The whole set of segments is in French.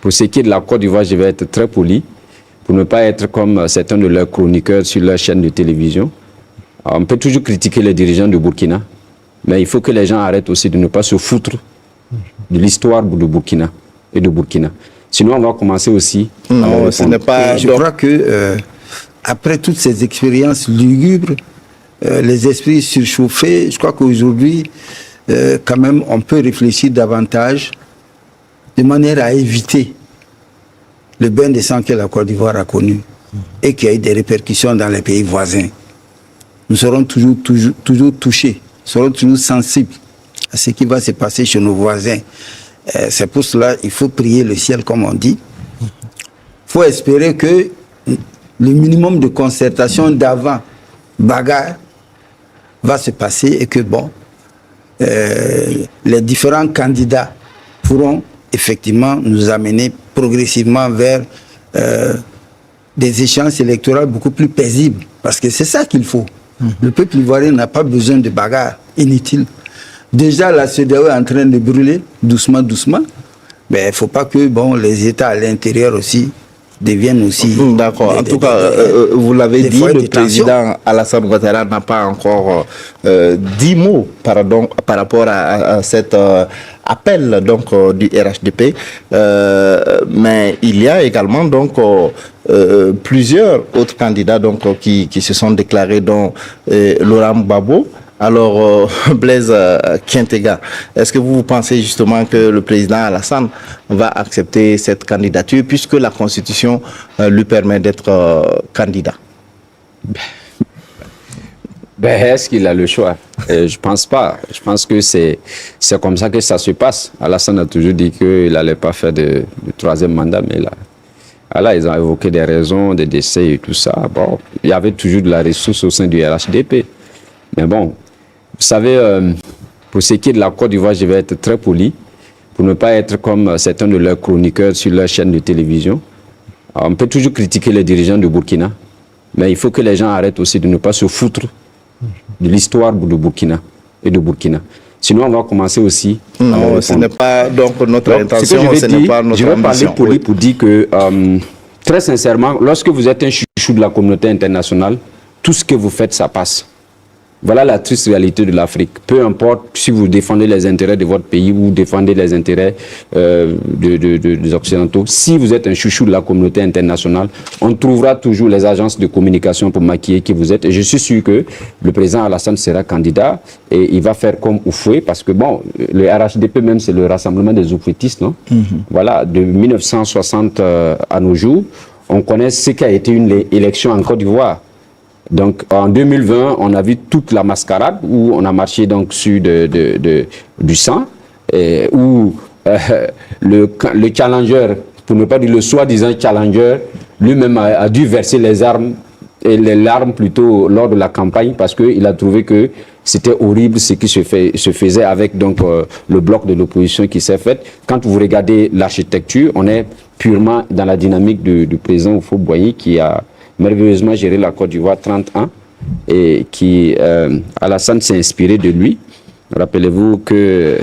Pour ce qui est de la Côte d'Ivoire, je vais être très poli, pour ne pas être comme certains de leurs chroniqueurs sur leur chaîne de télévision. Alors, on peut toujours critiquer les dirigeants de Burkina, mais il faut que les gens arrêtent aussi de ne pas se foutre de l'histoire de Burkina et de Burkina. Sinon, on va commencer aussi. Non, ce n'est pas. Je crois que après toutes ces expériences lugubres, les esprits surchauffés, je crois qu'aujourd'hui, quand même, on peut réfléchir davantage de manière à éviter le bain de sang que la Côte d'Ivoire a connu et qui a eu des répercussions dans les pays voisins. Nous serons toujours touchés, nous serons toujours sensibles à ce qui va se passer chez nos voisins. C'est pour cela qu'il faut prier le ciel, comme on dit. Il faut espérer que le minimum de concertation d'avant bagarre va se passer et que, bon, les différents candidats pourront effectivement nous amener progressivement vers des échéances électorales beaucoup plus paisibles. Parce que c'est ça qu'il faut. Le peuple ivoirien n'a pas besoin de bagarres inutiles. Déjà, la CEDEAO est en train de brûler, doucement, doucement. Mais il ne faut pas que les États à l'intérieur aussi deviennent aussi... D'accord. En tout cas, vous l'avez dit, le président Alassane Ouattara n'a pas encore dit mot par rapport à cet appel du RHDP. Mais il y a également plusieurs autres candidats qui se sont déclarés, dont Laurent Gbagbo. Alors, Blaise Quintega, est-ce que vous pensez justement que le président Alassane va accepter cette candidature puisque la Constitution lui permet d'être candidat? Est-ce qu'il a le choix? Je pense pas. Je pense que c'est comme ça que ça se passe. Alassane a toujours dit qu'il n'allait pas faire de troisième mandat, mais là, ils ont évoqué des raisons, des décès et tout ça. Bon, il y avait toujours de la ressource au sein du RHDP. Mais bon, vous savez, pour ce qui est de la Côte d'Ivoire, je vais être très poli, pour ne pas être comme certains de leurs chroniqueurs sur leur chaîne de télévision. Alors, on peut toujours critiquer les dirigeants de Burkina, mais il faut que les gens arrêtent aussi de ne pas se foutre de l'histoire de Burkina et de Burkina. Sinon, on va commencer aussi. Non, ce n'est pas notre intention, ce n'est pas notre ambition. Je vais parler poli pour dire que, très sincèrement, lorsque vous êtes un chouchou de la communauté internationale, tout ce que vous faites, ça passe. Voilà la triste réalité de l'Afrique. Peu importe si vous défendez les intérêts de votre pays ou défendez les intérêts des Occidentaux, si vous êtes un chouchou de la communauté internationale, on trouvera toujours les agences de communication pour maquiller qui vous êtes. Et je suis sûr que le président Alassane sera candidat et il va faire comme Oufoué, parce que bon, le RHDP même, c'est le rassemblement des oufouettistes, non? Voilà, de 1960 à nos jours, on connaît ce qu'a été une élection en Côte d'Ivoire. Donc en 2020, on a vu toute la mascarade où on a marché donc sur du sang, où le challenger, pour ne pas dire le soi-disant challenger, lui-même a dû verser les armes et les larmes plutôt lors de la campagne parce qu'il a trouvé que c'était horrible ce qui se faisait avec le bloc de l'opposition qui s'est fait. Quand vous regardez l'architecture, on est purement dans la dynamique du président Houphouët-Boigny qui a merveilleusement géré la Côte d'Ivoire 30 ans et qui, Alassane s'est inspiré de lui. Rappelez-vous que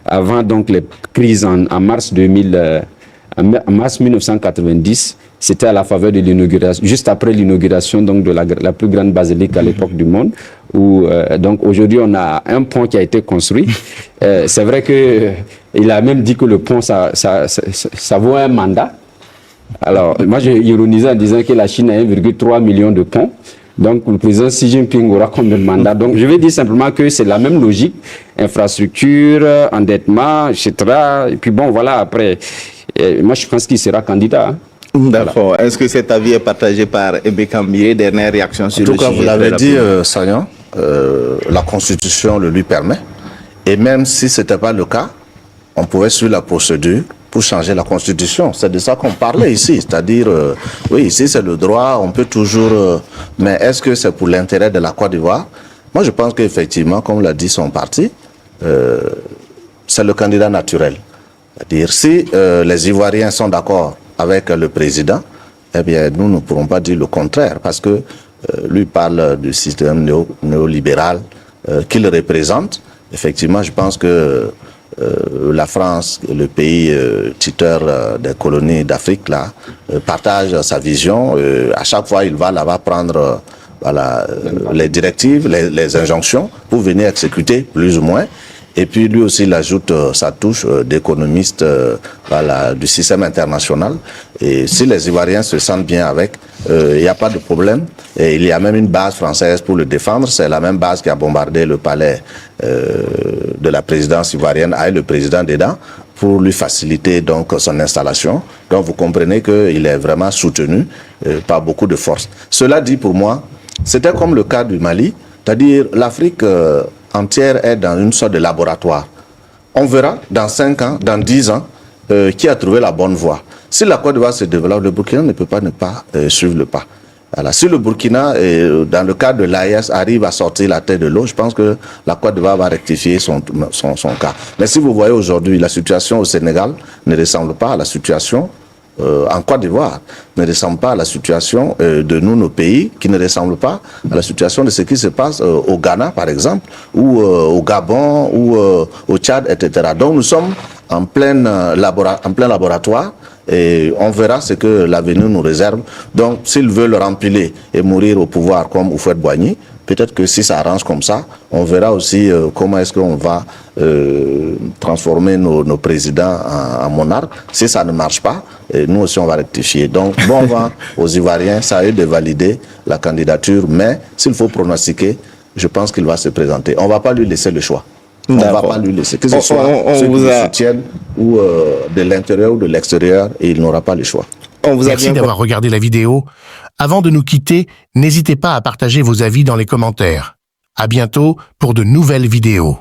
avant donc les crises en mars 1990, c'était à la faveur de l'inauguration, juste après l'inauguration donc de la plus grande basilique à l'époque du monde, où donc aujourd'hui on a un pont qui a été construit. C'est vrai que il a même dit que le pont ça vaut un mandat. Alors, moi, j'ai ironisé en disant que la Chine a 1,3 million de ponts. Donc, le président Xi Jinping aura combien de mandats? Donc, je vais dire simplement que c'est la même logique. Infrastructure, endettement, etc. Et puis, bon, voilà, après, moi, je pense qu'il sera candidat. Hein. D'accord. Voilà. Est-ce que cet avis est partagé par Aimé Cambier? Dernière réaction sur le sujet. En tout cas, vous l'avez dit, Sagnan, la Constitution le lui permet. Et même si ce n'était pas le cas, on pouvait suivre la procédure pour changer la Constitution. C'est de ça qu'on parlait ici. C'est-à-dire, oui, ici c'est le droit, on peut toujours... mais est-ce que c'est pour l'intérêt de la Côte d'Ivoire? Moi, je pense qu'effectivement, comme l'a dit son parti, c'est le candidat naturel. C'est-à-dire, si les Ivoiriens sont d'accord avec le président, eh bien, nous ne pourrons pas dire le contraire, parce que lui parle du système néolibéral qu'il représente. Effectivement, je pense que la France, le pays tuteur des colonies d'Afrique, là, partage sa vision. À chaque fois, il va là-bas prendre les directives, les injonctions pour venir exécuter plus ou moins. Et puis lui aussi, il ajoute sa touche d'économiste du système international. Et si les Ivoiriens se sentent bien avec, il n'y a pas de problème. Et il y a même une base française pour le défendre. C'est la même base qui a bombardé le palais de la présidence ivoirienne avec le président dedans pour lui faciliter donc son installation. Donc vous comprenez qu'il est vraiment soutenu par beaucoup de force. Cela dit, pour moi, c'était comme le cas du Mali, c'est-à-dire l'Afrique entière est dans une sorte de laboratoire. On verra dans 5 ans, dans 10 ans, qui a trouvé la bonne voie. Si la Côte d'Ivoire se développe, le Burkina ne peut pas ne pas suivre le pas. Alors, si le Burkina, dans le cadre de l'AES, arrive à sortir la tête de l'eau, je pense que la Côte d'Ivoire va rectifier son cas. Mais si vous voyez aujourd'hui, la situation au Sénégal ne ressemble pas à la situation en Côte d'Ivoire, ne ressemble pas à la situation de nos pays, qui ne ressemble pas à la situation de ce qui se passe au Ghana, par exemple, ou au Gabon, ou au Tchad, etc. Donc nous sommes en plein laboratoire, et on verra ce que l'avenir nous réserve. Donc s'ils veulent rempiler et mourir au pouvoir comme Houphouët-Boigny, peut-être que si ça arrange comme ça, on verra aussi comment est-ce qu'on va transformer nos présidents en monarques. Si ça ne marche pas, nous aussi on va rectifier. Donc bon vent aux Ivoiriens, ça a eu de valider la candidature, mais s'il faut pronostiquer, je pense qu'il va se présenter. On ne va pas lui laisser le choix. On ne va pas lui laisser. Que ce soit ceux qui le soutiennent ou de l'intérieur ou de l'extérieur, et il n'aura pas le choix. Merci d'avoir regardé la vidéo. Avant de nous quitter, n'hésitez pas à partager vos avis dans les commentaires. À bientôt pour de nouvelles vidéos.